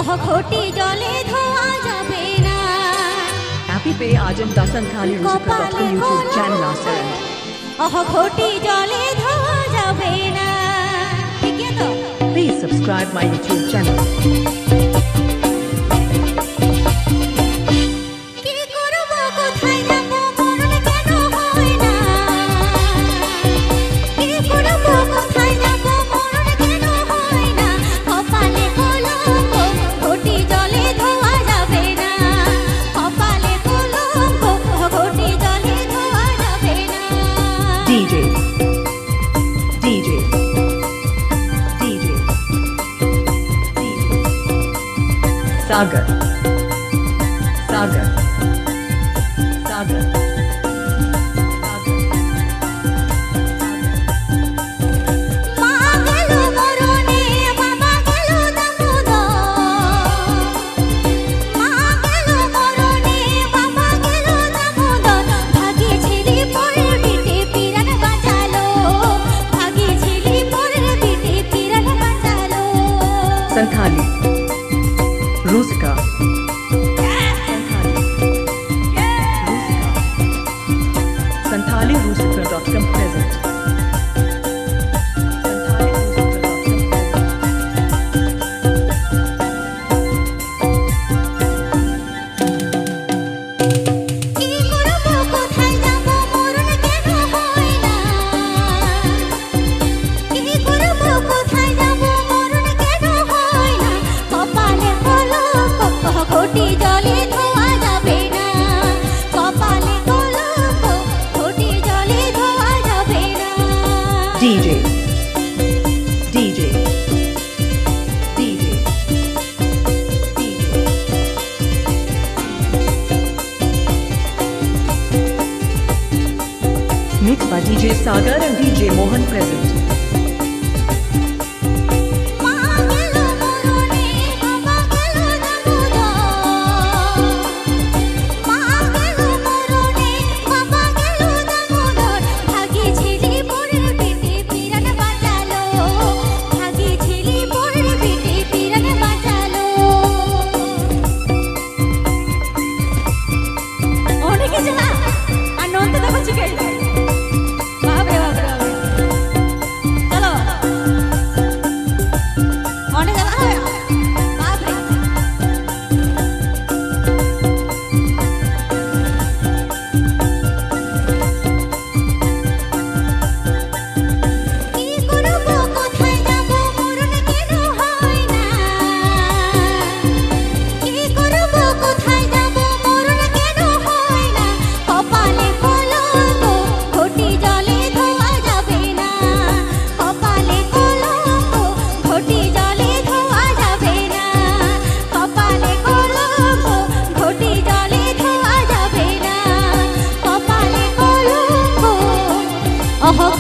ঘটি জলে ধোয়া যাবে না। Happy Bay Ajam dasankhali.com YouTube channel আছে। ঘটি জলে ধোয়া যাবে না। ঠিক আছে তো? Please subscribe my YouTube channel. Sagar Santhali Rusika SanthaliRusika.com present DJ Mixed by DJ Sagar and DJ Mohan present.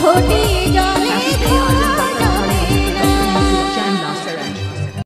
ঘটি